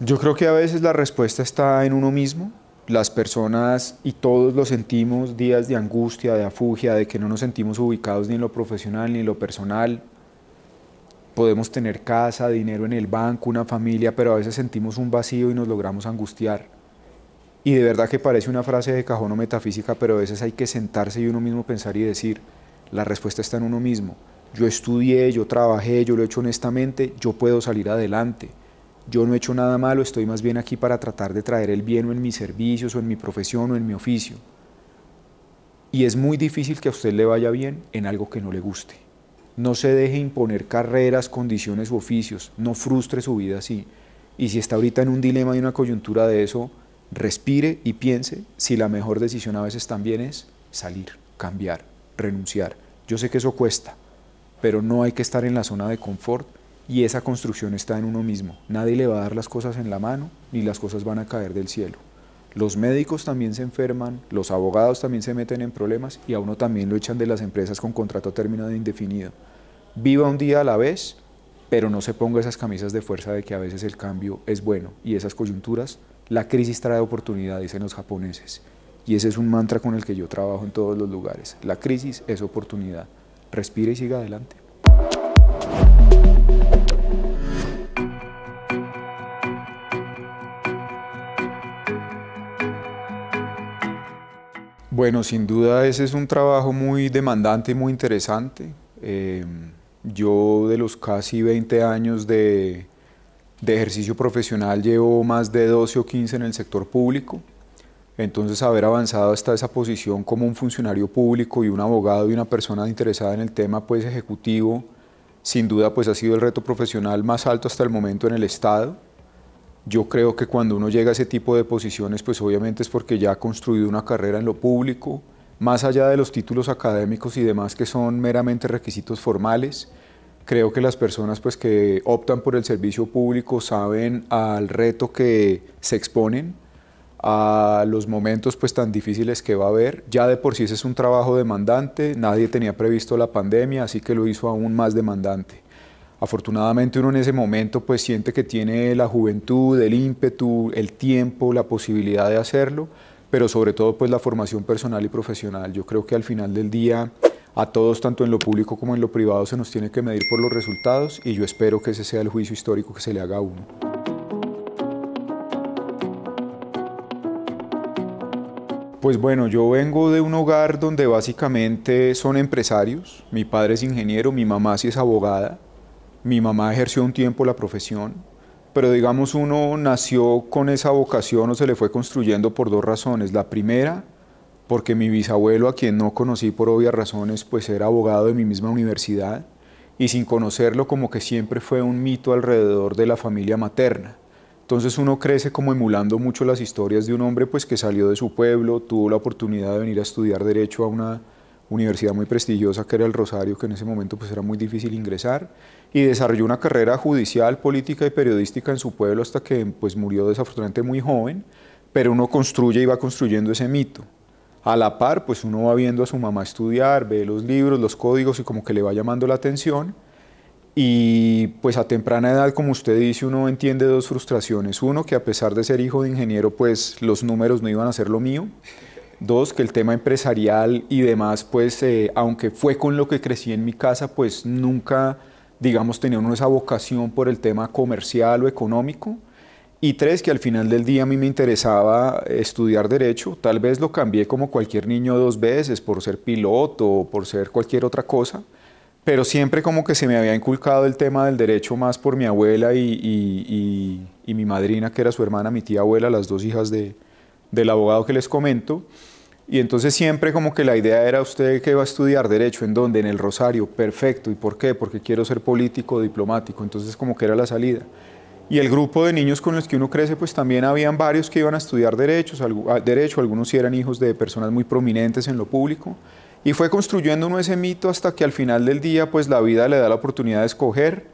Yo creo que a veces la respuesta está en uno mismo. Las personas, y todos lo sentimos, días de angustia, de afugia, de que no nos sentimos ubicados ni en lo profesional ni en lo personal. Podemos tener casa, dinero en el banco, una familia, pero a veces sentimos un vacío y nos logramos angustiar. Y de verdad que parece una frase de cajón o metafísica, pero a veces hay que sentarse y uno mismo pensar y decir, la respuesta está en uno mismo. Yo estudié, yo trabajé, yo lo he hecho honestamente, yo puedo salir adelante. Yo no he hecho nada malo, estoy más bien aquí para tratar de traer el bien o en mis servicios o en mi profesión o en mi oficio. Y es muy difícil que a usted le vaya bien en algo que no le guste. No se deje imponer carreras, condiciones u oficios, no frustre su vida así. Y si está ahorita en un dilema y una coyuntura de eso, respire y piense si la mejor decisión a veces también es salir, cambiar, renunciar. Yo sé que eso cuesta, pero no hay que estar en la zona de confort y esa construcción está en uno mismo. Nadie le va a dar las cosas en la mano ni las cosas van a caer del cielo. Los médicos también se enferman, los abogados también se meten en problemas y a uno también lo echan de las empresas con contrato a término indefinido. Viva un día a la vez, pero no se ponga esas camisas de fuerza de que a veces el cambio es bueno y esas coyunturas, la crisis trae oportunidad, dicen los japoneses. Y ese es un mantra con el que yo trabajo en todos los lugares. La crisis es oportunidad. Respire y siga adelante. Bueno, sin duda ese es un trabajo muy demandante y muy interesante. Yo de los casi 20 años de ejercicio profesional llevo más de 12 o 15 en el sector público. Entonces haber avanzado hasta esa posición como un funcionario público y un abogado y una persona interesada en el tema pues ejecutivo, sin duda pues ha sido el reto profesional más alto hasta el momento en el Estado. Yo creo que cuando uno llega a ese tipo de posiciones, pues obviamente es porque ya ha construido una carrera en lo público, más allá de los títulos académicos y demás que son meramente requisitos formales. Creo que las personas pues que optan por el servicio público saben al reto que se exponen, a los momentos pues tan difíciles que va a haber. Ya de por sí ese es un trabajo demandante, nadie tenía previsto la pandemia, así que lo hizo aún más demandante. Afortunadamente uno en ese momento pues siente que tiene la juventud, el ímpetu, el tiempo, la posibilidad de hacerlo, pero sobre todo pues la formación personal y profesional. Yo creo que al final del día a todos, tanto en lo público como en lo privado, se nos tiene que medir por los resultados y yo espero que ese sea el juicio histórico que se le haga a uno. Pues bueno, yo vengo de un hogar donde básicamente son empresarios. Mi padre es ingeniero, mi mamá sí es abogada. Mi mamá ejerció un tiempo la profesión, pero digamos uno nació con esa vocación o se le fue construyendo por dos razones. La primera, porque mi bisabuelo, a quien no conocí por obvias razones, pues era abogado de mi misma universidad y sin conocerlo como que siempre fue un mito alrededor de la familia materna. Entonces uno crece como emulando mucho las historias de un hombre pues que salió de su pueblo, tuvo la oportunidad de venir a estudiar Derecho a una universidad muy prestigiosa que era el Rosario, que en ese momento pues era muy difícil ingresar, y desarrolló una carrera judicial, política y periodística en su pueblo hasta que pues murió desafortunadamente muy joven, pero uno construye y va construyendo ese mito. A la par, pues uno va viendo a su mamá estudiar, ve los libros, los códigos y como que le va llamando la atención. Y pues a temprana edad, como usted dice, uno entiende dos frustraciones. Uno, que a pesar de ser hijo de ingeniero, pues los números no iban a ser lo mío. Dos, que el tema empresarial y demás, pues aunque fue con lo que crecí en mi casa, pues nunca, digamos, tenía uno esa vocación por el tema comercial o económico. Y tres, que al final del día a mí me interesaba estudiar Derecho. Tal vez lo cambié como cualquier niño dos veces, por ser piloto o por ser cualquier otra cosa. Pero siempre como que se me había inculcado el tema del derecho más por mi abuela y mi madrina, que era su hermana, mi tía abuela, las dos hijas del abogado que les comento. Y entonces siempre como que la idea era: ¿usted qué va a estudiar? Derecho, ¿en dónde? En el Rosario, perfecto. ¿Y por qué? Porque quiero ser político, diplomático. Entonces como que era la salida. Y el grupo de niños con los que uno crece, pues también habían varios que iban a estudiar derecho, algunos sí eran hijos de personas muy prominentes en lo público. Y fue construyendo uno ese mito hasta que al final del día, pues la vida le da la oportunidad de escoger.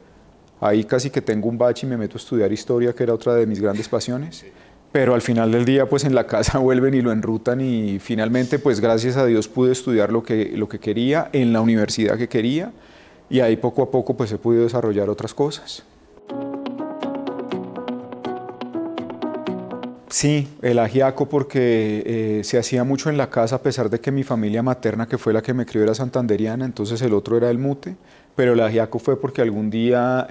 Ahí casi que tengo un bache y me meto a estudiar historia, que era otra de mis grandes pasiones. Pero al final del día, pues en la casa vuelven y lo enrutan y finalmente, pues gracias a Dios pude estudiar lo que quería en la universidad que quería y ahí poco a poco pues he podido desarrollar otras cosas. Sí, el ajiaco porque se hacía mucho en la casa a pesar de que mi familia materna, que fue la que me crió, era santanderiana, entonces el otro era el mute, pero el ajiaco fue porque algún día,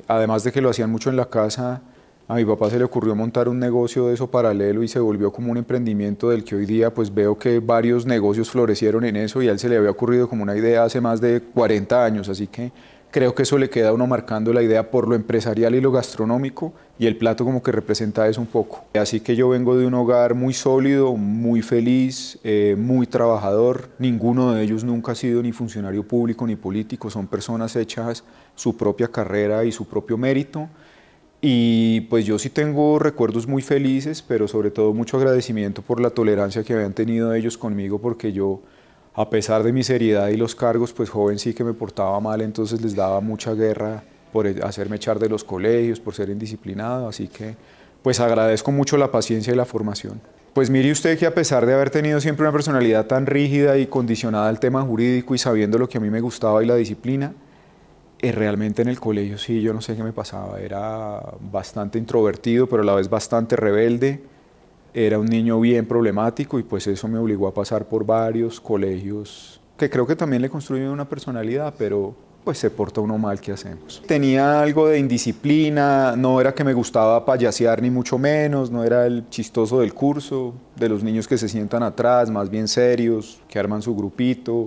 además de que lo hacían mucho en la casa, a mi papá se le ocurrió montar un negocio de eso paralelo y se volvió como un emprendimiento del que hoy día pues veo que varios negocios florecieron en eso y a él se le había ocurrido como una idea hace más de 40 años, así que creo que eso le queda a uno marcando la idea por lo empresarial y lo gastronómico y el plato como que representa eso un poco. Así que yo vengo de un hogar muy sólido, muy feliz, muy trabajador. Ninguno de ellos nunca ha sido ni funcionario público ni político, son personas hechas su propia carrera y su propio mérito. Y pues yo sí tengo recuerdos muy felices, pero sobre todo mucho agradecimiento por la tolerancia que habían tenido ellos conmigo, porque yo, a pesar de mi seriedad y los cargos, pues joven sí que me portaba mal, entonces les daba mucha guerra por hacerme echar de los colegios, por ser indisciplinado, así que pues agradezco mucho la paciencia y la formación. Pues mire usted que a pesar de haber tenido siempre una personalidad tan rígida y condicionada al tema jurídico y sabiendo lo que a mí me gustaba y la disciplina, realmente en el colegio sí, yo no sé qué me pasaba, era bastante introvertido, pero a la vez bastante rebelde, era un niño bien problemático y pues eso me obligó a pasar por varios colegios que creo que también le construyen una personalidad, pero pues se porta uno mal, ¿qué hacemos? Tenía algo de indisciplina, no era que me gustaba payasear ni mucho menos, no era el chistoso del curso, de los niños que se sientan atrás, más bien serios, que arman su grupito,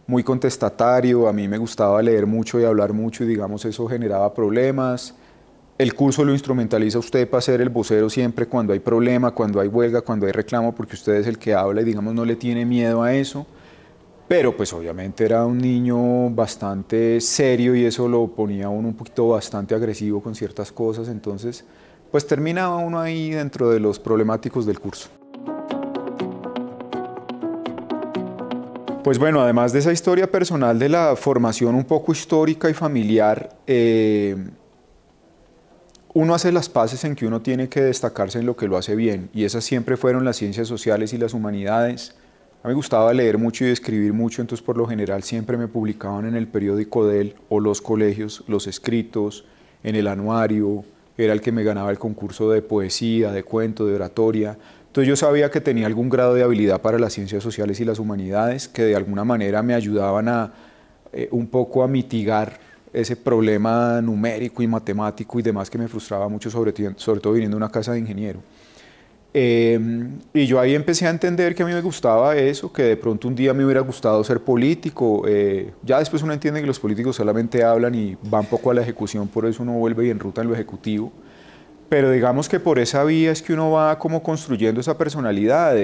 muy contestatario, a mí me gustaba leer mucho y hablar mucho y digamos eso generaba problemas. El curso lo instrumentaliza usted para ser el vocero siempre cuando hay problema, cuando hay huelga, cuando hay reclamo, porque usted es el que habla y digamos no le tiene miedo a eso. Pero pues obviamente era un niño bastante serio y eso lo ponía a uno un poquito bastante agresivo con ciertas cosas, entonces pues terminaba uno ahí dentro de los problemáticos del curso. Pues bueno, además de esa historia personal de la formación un poco histórica y familiar, uno hace las paces en que uno tiene que destacarse en lo que lo hace bien, y esas siempre fueron las ciencias sociales y las humanidades. A mí me gustaba leer mucho y escribir mucho, entonces por lo general siempre me publicaban en el periódico de él o los colegios, los escritos, en el anuario, era el que me ganaba el concurso de poesía, de cuento, de oratoria. Entonces yo sabía que tenía algún grado de habilidad para las ciencias sociales y las humanidades, que de alguna manera me ayudaban a un poco a mitigar ese problema numérico y matemático y demás que me frustraba mucho, sobre todo viniendo de una casa de ingeniero. Y yo ahí empecé a entender que a mí me gustaba eso, que de pronto un día me hubiera gustado ser político. Ya después uno entiende que los políticos solamente hablan y van poco a la ejecución, por eso uno vuelve y enruta en lo ejecutivo. Pero digamos que por esa vía es que uno va como construyendo esa personalidad.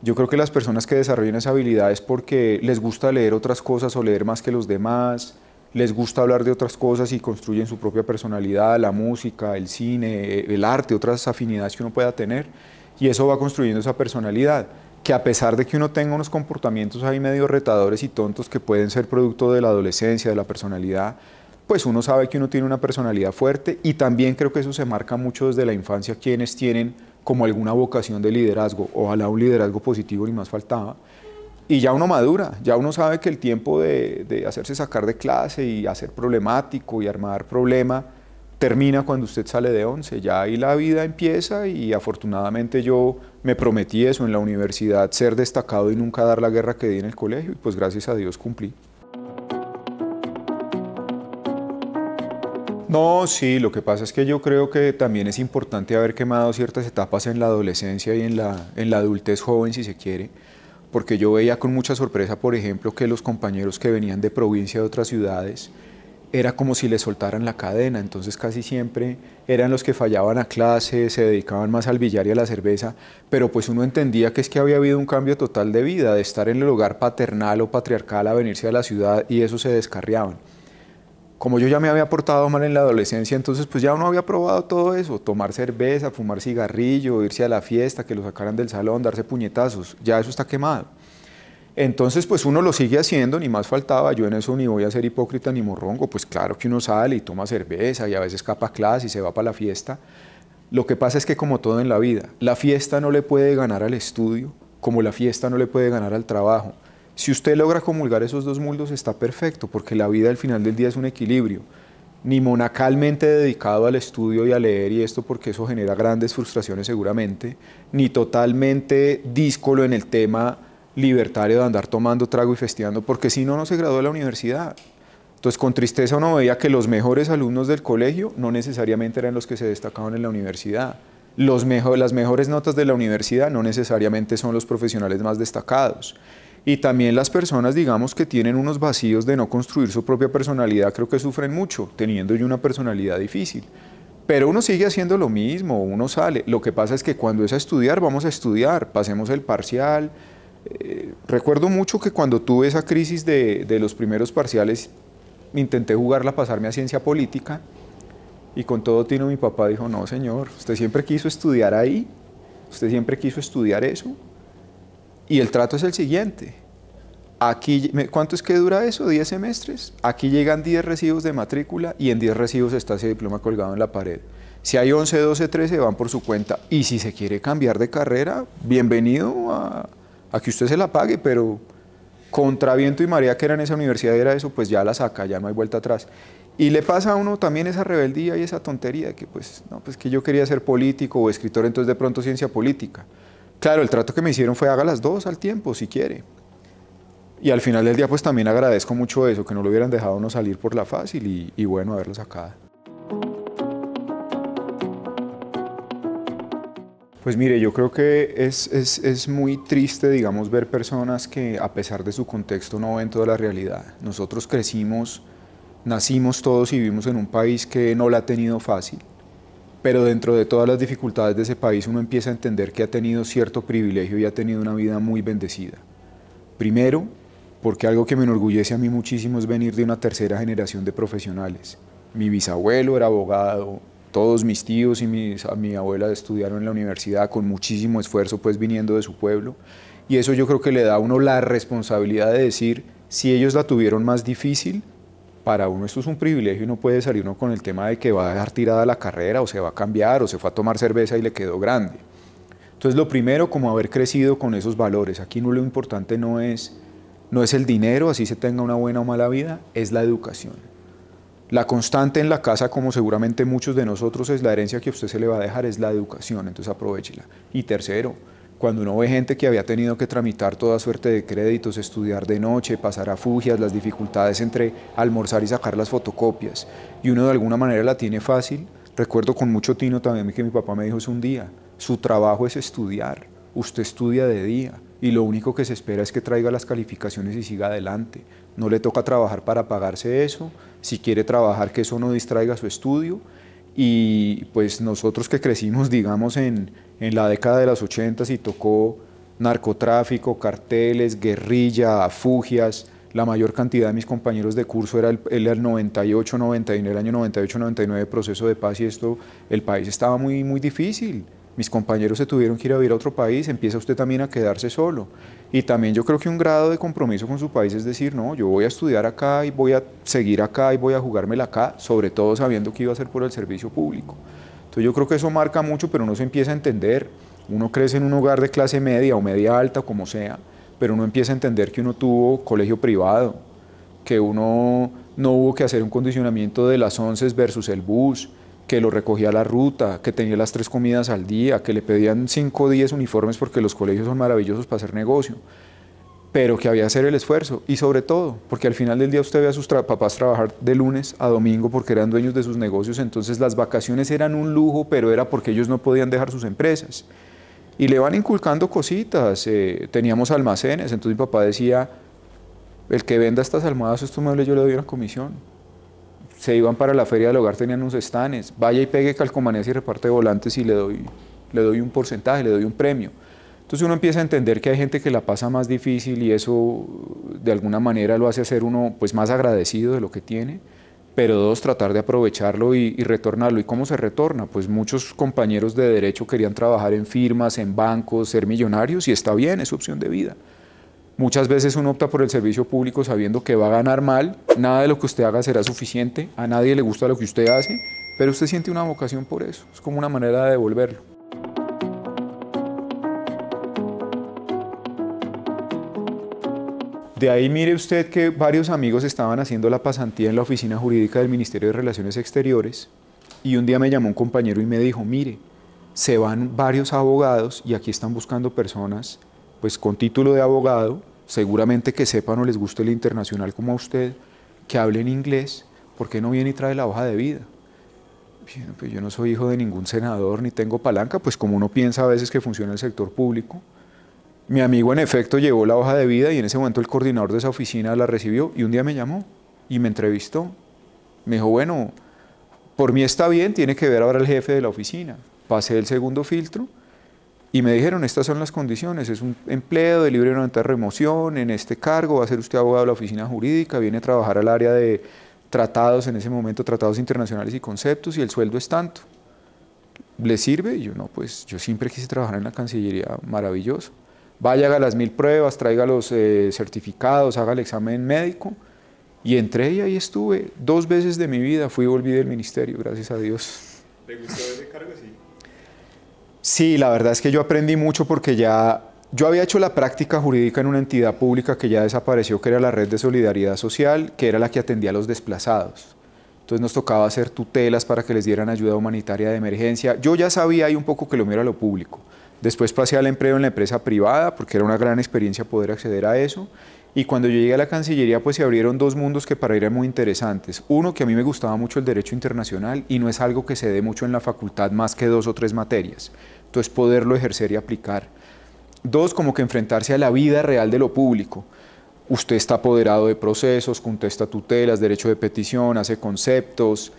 Yo creo que las personas que desarrollan esa habilidad es porque les gusta leer otras cosas o leer más que los demás, les gusta hablar de otras cosas y construyen su propia personalidad, la música, el cine, el arte, otras afinidades que uno pueda tener, y eso va construyendo esa personalidad, que a pesar de que uno tenga unos comportamientos ahí medio retadores y tontos que pueden ser producto de la adolescencia, de la personalidad, pues uno sabe que uno tiene una personalidad fuerte, y también creo que eso se marca mucho desde la infancia quienes tienen como alguna vocación de liderazgo, ojalá un liderazgo positivo ni más faltaba, y ya uno madura, ya uno sabe que el tiempo de hacerse sacar de clase y hacer problemático y armar problema termina cuando usted sale de 11, ya ahí la vida empieza, y afortunadamente yo me prometí eso en la universidad, ser destacado y nunca dar la guerra que di en el colegio, y pues gracias a Dios cumplí. No, sí, lo que pasa es que yo creo que también es importante haber quemado ciertas etapas en la adolescencia y en la adultez joven, si se quiere, porque yo veía con mucha sorpresa, por ejemplo, que los compañeros que venían de provincia de otras ciudades, era como si les soltaran la cadena, entonces casi siempre eran los que fallaban a clase, se dedicaban más al billar y a la cerveza, pero pues uno entendía que es que había habido un cambio total de vida, de estar en el hogar paternal o patriarcal a venirse a la ciudad, y eso se descarriaban. Como yo ya me había portado mal en la adolescencia, entonces pues ya uno había probado todo eso, tomar cerveza, fumar cigarrillo, irse a la fiesta, que lo sacaran del salón, darse puñetazos, ya eso está quemado. Entonces pues uno lo sigue haciendo, ni más faltaba, yo en eso ni voy a ser hipócrita ni morrongo, pues claro que uno sale y toma cerveza y a veces escapa a clase y se va para la fiesta. Lo que pasa es que como todo en la vida, la fiesta no le puede ganar al estudio, como la fiesta no le puede ganar al trabajo. Si usted logra comulgar esos dos mundos está perfecto, porque la vida al final del día es un equilibrio. ni monacalmente dedicado al estudio y a leer y esto, porque eso genera grandes frustraciones seguramente, ni totalmente díscolo en el tema libertario de andar tomando trago y festeando, porque si no, no se graduó de la universidad. Entonces, con tristeza uno veía que los mejores alumnos del colegio no necesariamente eran los que se destacaban en la universidad. Las mejores notas de la universidad no necesariamente son los profesionales más destacados. Y también las personas, digamos, que tienen unos vacíos de no construir su propia personalidad, creo que sufren mucho, teniendo yo una personalidad difícil. Pero uno sigue haciendo lo mismo, uno sale. Lo que pasa es que cuando es a estudiar, vamos a estudiar, pasemos el parcial. Recuerdo mucho que cuando tuve esa crisis de los primeros parciales, intenté jugarla, pasarme a ciencia política, y con todo tino mi papá dijo, no señor, usted siempre quiso estudiar ahí, usted siempre quiso estudiar eso, y el trato es el siguiente. Aquí, ¿cuánto es que dura eso? 10 semestres. Aquí llegan 10 recibos de matrícula y en 10 recibos está ese diploma colgado en la pared. Si hay 11, 12, 13, van por su cuenta. Y si se quiere cambiar de carrera, bienvenido a que usted se la pague, pero contra viento y marea, que era en esa universidad, era eso, pues ya la saca, ya no hay vuelta atrás. Y le pasa a uno también esa rebeldía y esa tontería, que pues, no, pues que yo quería ser político o escritor, entonces de pronto ciencia política. Claro, el trato que me hicieron fue haga las dos al tiempo, si quiere. Y al final del día pues también agradezco mucho eso, que no lo hubieran dejado uno salir por la fácil y bueno, haberlo sacado. Pues mire, yo creo que es muy triste, digamos, ver personas que a pesar de su contexto no ven toda la realidad. Nosotros crecimos, nacimos todos y vivimos en un país que no la ha tenido fácil, pero dentro de todas las dificultades de ese país uno empieza a entender que ha tenido cierto privilegio y ha tenido una vida muy bendecida. Primero, porque algo que me enorgullece a mí muchísimo es venir de una tercera generación de profesionales. Mi bisabuelo era abogado, todos mis tíos y mi abuela estudiaron en la universidad con muchísimo esfuerzo, pues viniendo de su pueblo, y eso yo creo que le da a uno la responsabilidad de decir, si ellos la tuvieron más difícil, para uno esto es un privilegio y no puede salir uno con el tema de que va a dejar tirada la carrera o se va a cambiar o se fue a tomar cerveza y le quedó grande. Entonces lo primero, como haber crecido con esos valores. Aquí no, lo importante no es el dinero, así se tenga una buena o mala vida, es la educación. La constante en la casa, como seguramente muchos de nosotros, es la herencia que a usted se le va a dejar, es la educación, entonces aprovéchela. Y tercero, cuando uno ve gente que había tenido que tramitar toda suerte de créditos, estudiar de noche, pasar a fugias, las dificultades entre almorzar y sacar las fotocopias, y uno de alguna manera la tiene fácil, recuerdo con mucho tino también que mi papá me dijo es un día, su trabajo es estudiar, usted estudia de día, y lo único que se espera es que traiga las calificaciones y siga adelante. No le toca trabajar para pagarse eso, si quiere trabajar que eso no distraiga su estudio, y pues nosotros que crecimos, digamos, en la década de los 80 y tocó narcotráfico, carteles, guerrilla, fugias, la mayor cantidad de mis compañeros de curso era el 98, 99, el año 98, 99, proceso de paz, y esto, el país estaba muy, muy difícil. Mis compañeros se tuvieron que ir a vivir a otro país, empieza usted también a quedarse solo. Y también yo creo que un grado de compromiso con su país es decir, no, yo voy a estudiar acá y voy a seguir acá y voy a jugármela acá, sobre todo sabiendo que iba a ser por el servicio público. Entonces yo creo que eso marca mucho, pero uno se empieza a entender. Uno crece en un hogar de clase media o media alta, como sea, pero uno empieza a entender que uno tuvo colegio privado, que uno no hubo que hacer un condicionamiento de las 11 versus el bus, que lo recogía a la ruta, que tenía las 3 comidas al día, que le pedían 5 o 10 uniformes porque los colegios son maravillosos para hacer negocio, pero que había que hacer el esfuerzo, y sobre todo, porque al final del día usted ve a sus papás trabajar de lunes a domingo porque eran dueños de sus negocios, entonces las vacaciones eran un lujo, pero era porque ellos no podían dejar sus empresas. Y le van inculcando cositas, teníamos almacenes, entonces mi papá decía, el que venda estas almohadas, estos muebles, yo le doy una comisión. Se iban para la feria del hogar, tenían unos estanes, vaya y pegue calcomanías y reparte volantes y le doy un porcentaje, le doy un premio. Entonces uno empieza a entender que hay gente que la pasa más difícil y eso de alguna manera lo hace ser uno pues más agradecido de lo que tiene, pero dos, tratar de aprovecharlo y retornarlo. ¿Y cómo se retorna? Pues muchos compañeros de derecho querían trabajar en firmas, en bancos, ser millonarios, y está bien, es opción de vida. Muchas veces uno opta por el servicio público sabiendo que va a ganar mal, nada de lo que usted haga será suficiente, a nadie le gusta lo que usted hace, pero usted siente una vocación por eso, es como una manera de devolverlo. De ahí mire usted que varios amigos estaban haciendo la pasantía en la oficina jurídica del Ministerio de Relaciones Exteriores y un día me llamó un compañero y me dijo, mire, se van varios abogados y aquí están buscando personas pues con título de abogado, seguramente que sepan o les guste el internacional como a usted, que hablen inglés, ¿por qué no viene y trae la hoja de vida? Pues yo no soy hijo de ningún senador ni tengo palanca, pues como uno piensa a veces que funciona el sector público. Mi amigo en efecto llevó la hoja de vida y en ese momento el coordinador de esa oficina la recibió y un día me llamó y me entrevistó. Me dijo, bueno, por mí está bien, tiene que ver ahora el jefe de la oficina. Pasé el segundo filtro y me dijeron, estas son las condiciones, es un empleo de libre de remoción, en este cargo va a ser usted abogado de la oficina jurídica, viene a trabajar al área de tratados, en ese momento tratados internacionales y conceptos y el sueldo es tanto. ¿Le sirve? Y yo, no, pues yo siempre quise trabajar en la Cancillería, maravilloso. Vaya, haga las 1000 pruebas, traiga los certificados, haga el examen médico. Y entré y ahí estuve 2 veces de mi vida, fui y volví del ministerio, gracias a Dios. ¿Le gustó ese cargo? Sí. Sí, la verdad es que yo aprendí mucho porque yo había hecho la práctica jurídica en una entidad pública que ya desapareció, que era la Red de Solidaridad Social, que era la que atendía a los desplazados. Entonces nos tocaba hacer tutelas para que les dieran ayuda humanitaria de emergencia. Yo ya sabía ahí un poco que lo mío era lo público. Después pasé al empleo en la empresa privada porque era una gran experiencia poder acceder a eso. Y cuando yo llegué a la Cancillería pues se abrieron 2 mundos que para ir eran muy interesantes. Uno, que a mí me gustaba mucho el derecho internacional y no es algo que se dé mucho en la facultad más que 2 o 3 materias. Entonces poderlo ejercer y aplicar. 2, como que enfrentarse a la vida real de lo público. Usted está apoderado de procesos, contesta tutelas, derecho de petición, hace conceptos,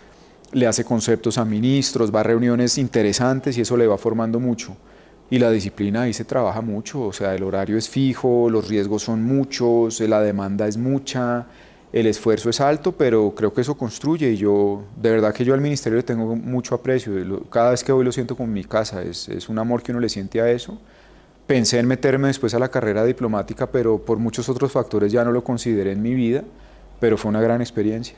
le hace conceptos a ministros, va a reuniones interesantes y eso le va formando mucho. Y la disciplina ahí se trabaja mucho, o sea, el horario es fijo, los riesgos son muchos, la demanda es mucha, el esfuerzo es alto, pero creo que eso construye y yo, de verdad que yo al ministerio le tengo mucho aprecio, cada vez que voy lo siento como mi casa, es un amor que uno le siente a eso. Pensé en meterme después a la carrera diplomática, pero por muchos otros factores ya no lo consideré en mi vida, pero fue una gran experiencia.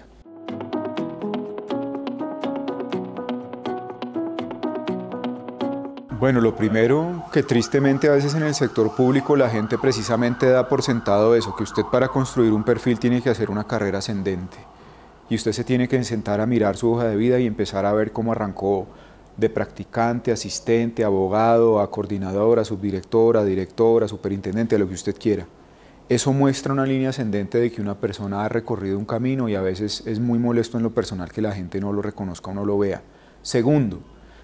Bueno, lo primero, que tristemente a veces en el sector público la gente precisamente da por sentado eso, que usted para construir un perfil tiene que hacer una carrera ascendente y usted se tiene que sentar a mirar su hoja de vida y empezar a ver cómo arrancó de practicante, asistente, abogado, a coordinadora, subdirectora, directora, superintendente, a lo que usted quiera. Eso muestra una línea ascendente de que una persona ha recorrido un camino y a veces es muy molesto en lo personal que la gente no lo reconozca o no lo vea. Segundo,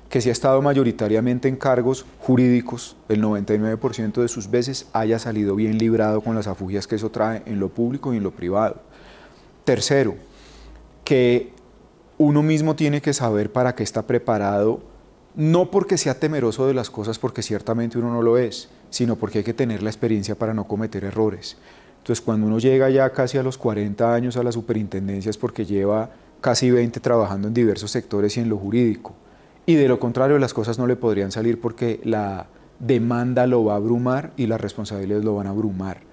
que si ha estado mayoritariamente en cargos jurídicos, el 99% de sus veces haya salido bien librado con las afugias que eso trae en lo público y en lo privado. Tercero, que uno mismo tiene que saber para qué está preparado, no porque sea temeroso de las cosas, porque ciertamente uno no lo es, sino porque hay que tener la experiencia para no cometer errores. Entonces, cuando uno llega ya casi a los 40 años a la superintendencia es porque lleva casi 20 trabajando en diversos sectores y en lo jurídico. Y de lo contrario, las cosas no le podrían salir porque la demanda lo va a abrumar y las responsabilidades lo van a abrumar.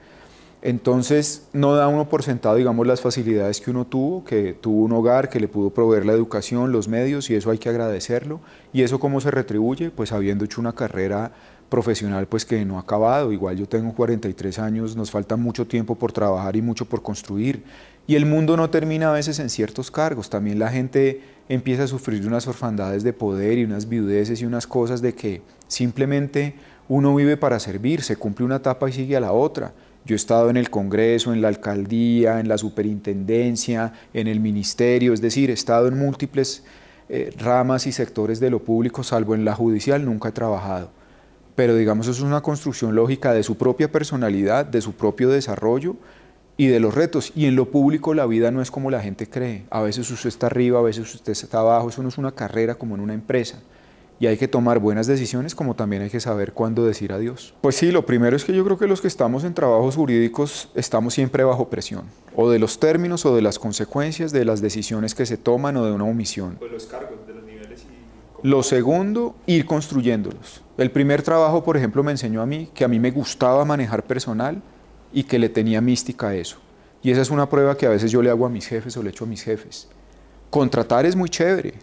Entonces, no da uno por sentado, digamos, las facilidades que uno tuvo, que tuvo un hogar, que le pudo proveer la educación, los medios, y eso hay que agradecerlo. ¿Y eso cómo se retribuye? Pues habiendo hecho una carrera profesional pues que no ha acabado. Igual yo tengo 43 años, nos falta mucho tiempo por trabajar y mucho por construir. Y el mundo no termina a veces en ciertos cargos, también la gente empieza a sufrir unas orfandades de poder y unas viudeces y unas cosas de que simplemente uno vive para servir, se cumple una etapa y sigue a la otra. Yo he estado en el Congreso, en la alcaldía, en la superintendencia, en el ministerio, es decir, he estado en múltiples ramas y sectores de lo público, salvo en la judicial, nunca he trabajado. Pero digamos, eso es una construcción lógica de su propia personalidad, de su propio desarrollo y de los retos. Y en lo público la vida no es como la gente cree. A veces usted está arriba, a veces usted está abajo, eso no es una carrera como en una empresa. Y hay que tomar buenas decisiones, como también hay que saber cuándo decir adiós. Pues sí, lo primero es que yo creo que los que estamos en trabajos jurídicos estamos siempre bajo presión, o de los términos o de las consecuencias de las decisiones que se toman o de una omisión. Pues los cargos, de los niveles y... Lo segundo, ir construyéndolos. El primer trabajo, por ejemplo, me enseñó a mí que a mí me gustaba manejar personal y que le tenía mística a eso. Y esa es una prueba que a veces yo le hago a mis jefes o le echo a mis jefes. Contratar es muy chévere.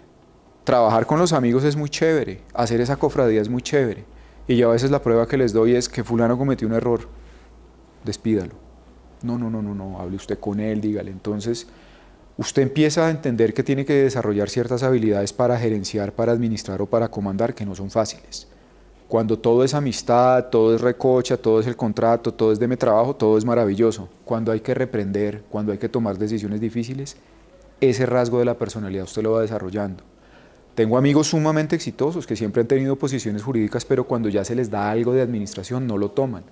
Trabajar con los amigos es muy chévere, hacer esa cofradía es muy chévere. Y yo a veces la prueba que les doy es que fulano cometió un error, despídalo. No, no, no, no, no, hable usted con él, dígale. Entonces, usted empieza a entender que tiene que desarrollar ciertas habilidades para gerenciar, para administrar o para comandar que no son fáciles. Cuando todo es amistad, todo es recocha, todo es el contrato, todo es deme trabajo, todo es maravilloso. Cuando hay que reprender, cuando hay que tomar decisiones difíciles, ese rasgo de la personalidad usted lo va desarrollando. Tengo amigos sumamente exitosos que siempre han tenido posiciones jurídicas, pero cuando ya se les da algo de administración no lo toman,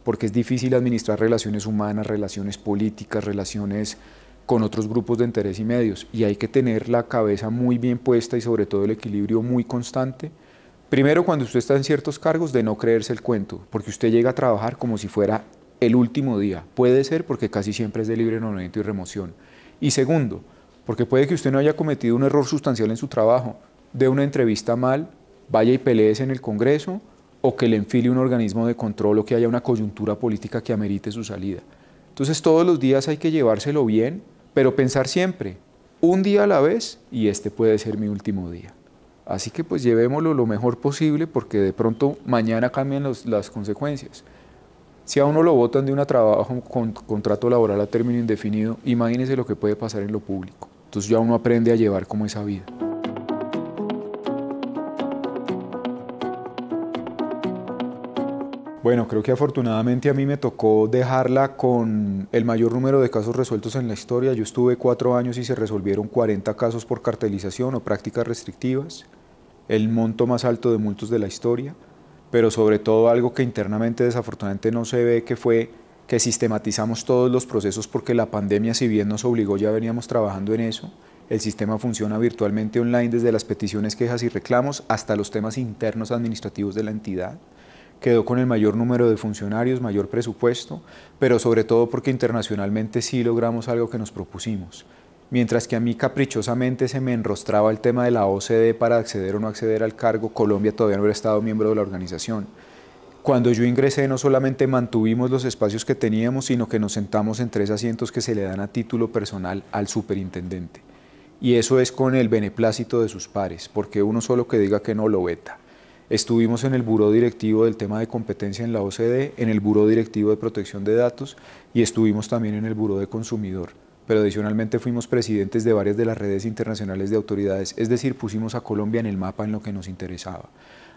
porque es difícil administrar relaciones humanas, relaciones políticas, relaciones con otros grupos de interés y medios, y hay que tener la cabeza muy bien puesta y sobre todo el equilibrio muy constante. Primero, cuando usted está en ciertos cargos, de no creerse el cuento, porque usted llega a trabajar como si fuera el último día. Puede ser porque casi siempre es de libre nombramiento y remoción. Y segundo, porque puede que usted no haya cometido un error sustancial en su trabajo, dé una entrevista mal, vaya y peleese en el Congreso, o que le enfile un organismo de control o que haya una coyuntura política que amerite su salida. Entonces todos los días hay que llevárselo bien, pero pensar siempre, un día a la vez, y este puede ser mi último día. Así que pues llevémoslo lo mejor posible, porque de pronto mañana cambian las consecuencias. Si a uno lo botan de un trabajo con contrato laboral a término indefinido, imagínese lo que puede pasar en lo público. Entonces ya uno aprende a llevar como esa vida. Bueno, creo que afortunadamente a mí me tocó dejarla con el mayor número de casos resueltos en la historia. Yo estuve 4 años y se resolvieron 40 casos por cartelización o prácticas restrictivas, el monto más alto de multos de la historia, pero sobre todo algo que internamente desafortunadamente no se ve, que fue que sistematizamos todos los procesos, porque la pandemia, si bien nos obligó, ya veníamos trabajando en eso. El sistema funciona virtualmente online desde las peticiones, quejas y reclamos hasta los temas internos administrativos de la entidad. Quedó con el mayor número de funcionarios, mayor presupuesto, pero sobre todo porque internacionalmente sí logramos algo que nos propusimos. Mientras que a mí caprichosamente se me enrostraba el tema de la OCDE para acceder o no acceder al cargo, Colombia todavía no era estado miembro de la organización. Cuando yo ingresé no solamente mantuvimos los espacios que teníamos, sino que nos sentamos en 3 asientos que se le dan a título personal al superintendente. Y eso es con el beneplácito de sus pares, porque uno solo que diga que no lo veta. Estuvimos en el buró directivo del tema de competencia en la OCDE, en el buró directivo de protección de datos y estuvimos también en el buró de consumidor. Pero adicionalmente fuimos presidentes de varias de las redes internacionales de autoridades, es decir, pusimos a Colombia en el mapa en lo que nos interesaba.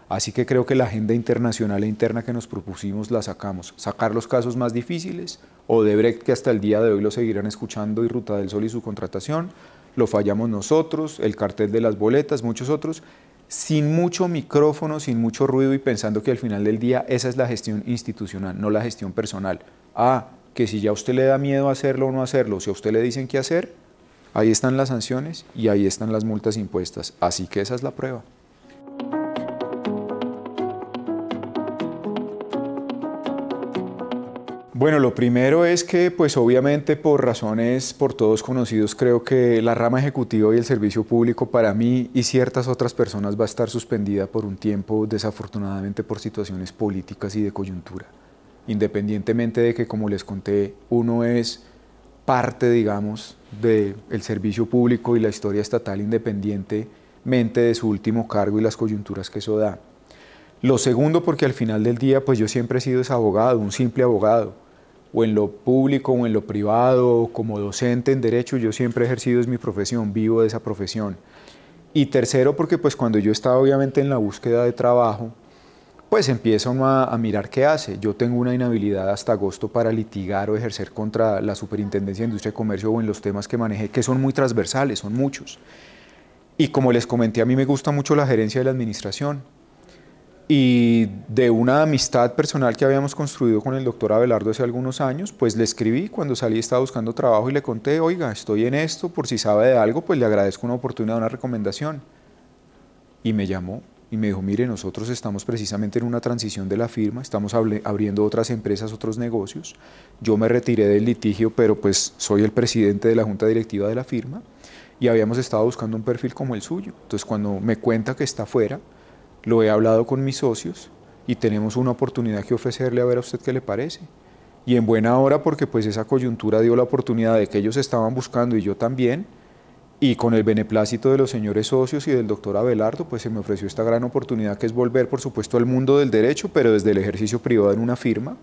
Así que creo que la agenda internacional e interna que nos propusimos la sacamos. Sacar los casos más difíciles, Odebrecht, que hasta el día de hoy lo seguirán escuchando, y Ruta del Sol y su contratación, lo fallamos nosotros, el cartel de las boletas, muchos otros, sin mucho micrófono, sin mucho ruido y pensando que al final del día esa es la gestión institucional, no la gestión personal. Que si ya a usted le da miedo hacerlo o no hacerlo, si a usted le dicen qué hacer, ahí están las sanciones y ahí están las multas impuestas. Así que esa es la prueba. Bueno, lo primero es que, pues obviamente por razones por todos conocidos, creo que la rama ejecutiva y el servicio público para mí y ciertas otras personas va a estar suspendida por un tiempo, desafortunadamente por situaciones políticas y de coyuntura. Independientemente de que, como les conté, uno es parte, digamos, del servicio público y la historia estatal independientemente de su último cargo y las coyunturas que eso da. Lo segundo, porque al final del día, pues yo siempre he sido ese abogado, un simple abogado. O en lo público o en lo privado, como docente en derecho, yo siempre he ejercido mi profesión, vivo de esa profesión. Y tercero, porque pues cuando yo estaba obviamente en la búsqueda de trabajo, pues empieza uno a mirar qué hace. Yo tengo una inhabilidad hasta agosto para litigar o ejercer contra la Superintendencia de Industria y Comercio o en los temas que manejé, que son muy transversales, son muchos. Y como les comenté, a mí me gusta mucho la gerencia de la administración. Y de una amistad personal que habíamos construido con el doctor Abelardo hace algunos años, pues le escribí cuando salí, estaba buscando trabajo y le conté, oiga, estoy en esto, por si sabe de algo, pues le agradezco una oportunidad, una recomendación. Y me llamó y me dijo, mire, nosotros estamos precisamente en una transición de la firma, estamos abriendo otras empresas, otros negocios. Yo me retiré del litigio, pero pues soy el presidente de la junta directiva de la firma y habíamos estado buscando un perfil como el suyo. Entonces cuando me cuenta que está fuera, lo he hablado con mis socios y tenemos una oportunidad que ofrecerle a ver a usted qué le parece. Y en buena hora, porque pues esa coyuntura dio la oportunidad de que ellos estaban buscando y yo también, y con el beneplácito de los señores socios y del doctor Abelardo, pues se me ofreció esta gran oportunidad que es volver, por supuesto, al mundo del derecho, pero desde el ejercicio privado en una firma,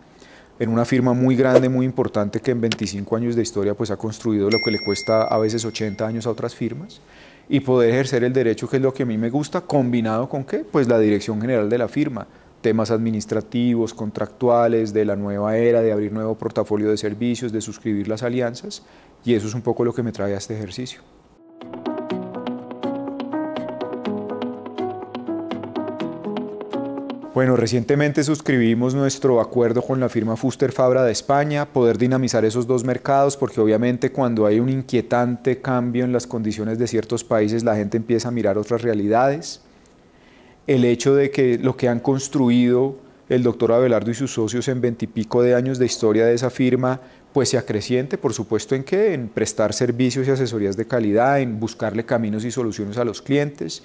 en una firma muy grande, muy importante, que en 25 años de historia pues ha construido lo que le cuesta a veces 80 años a otras firmas, y poder ejercer el derecho, que es lo que a mí me gusta, combinado con ¿qué? Pues la dirección general de la firma, temas administrativos, contractuales, de la nueva era, de abrir nuevo portafolio de servicios, de suscribir las alianzas, y eso es un poco lo que me trae a este ejercicio. Bueno, recientemente suscribimos nuestro acuerdo con la firma Fuster Fabra de España, poder dinamizar esos dos mercados, porque obviamente cuando hay un inquietante cambio en las condiciones de ciertos países, la gente empieza a mirar otras realidades. El hecho de que lo que han construido el doctor Abelardo y sus socios en 20 y pico de años de historia de esa firma, pues se acreciente, por supuesto, ¿en qué? En prestar servicios y asesorías de calidad, en buscarle caminos y soluciones a los clientes,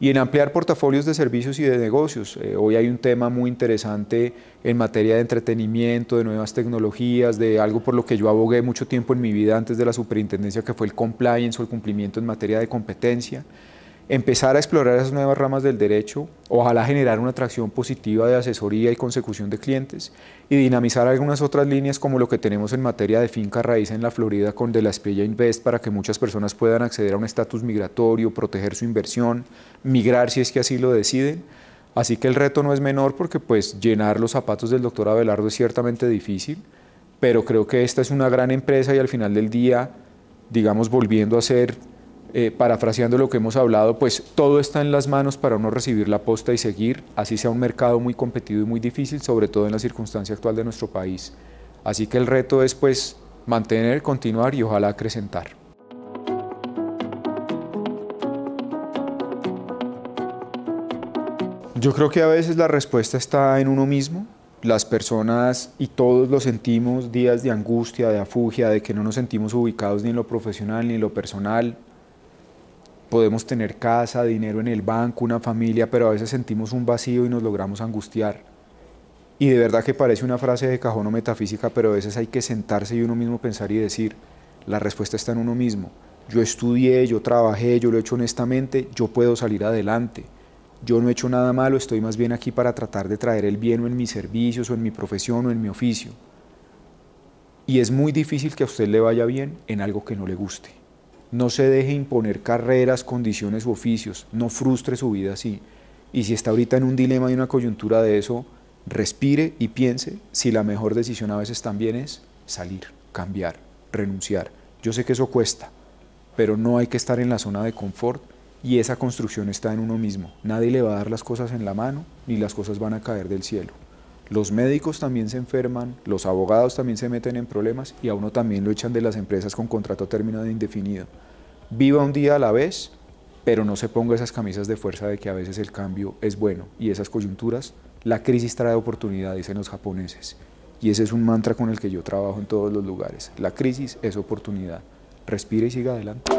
y en ampliar portafolios de servicios y de negocios. Hoy hay un tema muy interesante en materia de entretenimiento, de nuevas tecnologías, de algo por lo que yo abogué mucho tiempo en mi vida antes de la superintendencia, que fue el compliance o el cumplimiento en materia de competencia. Empezar a explorar esas nuevas ramas del derecho, ojalá generar una atracción positiva de asesoría y consecución de clientes, y dinamizar algunas otras líneas como lo que tenemos en materia de finca raíz en la Florida con De la Espriella Invest, para que muchas personas puedan acceder a un estatus migratorio, proteger su inversión, migrar si es que así lo deciden. Así que el reto no es menor, porque pues llenar los zapatos del doctor Abelardo es ciertamente difícil, pero creo que esta es una gran empresa, y al final del día, digamos, volviendo a ser, parafraseando lo que hemos hablado, pues todo está en las manos para uno recibir la posta y seguir, así sea un mercado muy competido y muy difícil, sobre todo en la circunstancia actual de nuestro país. Así que el reto es pues mantener, continuar y ojalá acrecentar. Yo creo que a veces la respuesta está en uno mismo. Las personas, y todos lo sentimos, días de angustia, de afugia, de que no nos sentimos ubicados ni en lo profesional ni en lo personal. Podemos tener casa, dinero en el banco, una familia, pero a veces sentimos un vacío y nos logramos angustiar. Y de verdad que parece una frase de cajón o metafísica, pero a veces hay que sentarse y uno mismo pensar y decir, la respuesta está en uno mismo. Yo estudié, yo trabajé, yo lo he hecho honestamente, yo puedo salir adelante. Yo no he hecho nada malo, estoy más bien aquí para tratar de traer el bien o en mis servicios, o en mi profesión, o en mi oficio. Y es muy difícil que a usted le vaya bien en algo que no le guste. No se deje imponer carreras, condiciones u oficios, no frustre su vida así. Y si está ahorita en un dilema y una coyuntura de eso, respire y piense si la mejor decisión a veces también es salir, cambiar, renunciar. Yo sé que eso cuesta, pero no hay que estar en la zona de confort, y esa construcción está en uno mismo. Nadie le va a dar las cosas en la mano, ni las cosas van a caer del cielo. Los médicos también se enferman, los abogados también se meten en problemas, y a uno también lo echan de las empresas con contrato a término indefinido. Viva un día a la vez, pero no se ponga esas camisas de fuerza de que a veces el cambio es bueno, y esas coyunturas, la crisis trae oportunidad, dicen los japoneses. Y ese es un mantra con el que yo trabajo en todos los lugares. La crisis es oportunidad. Respire y siga adelante.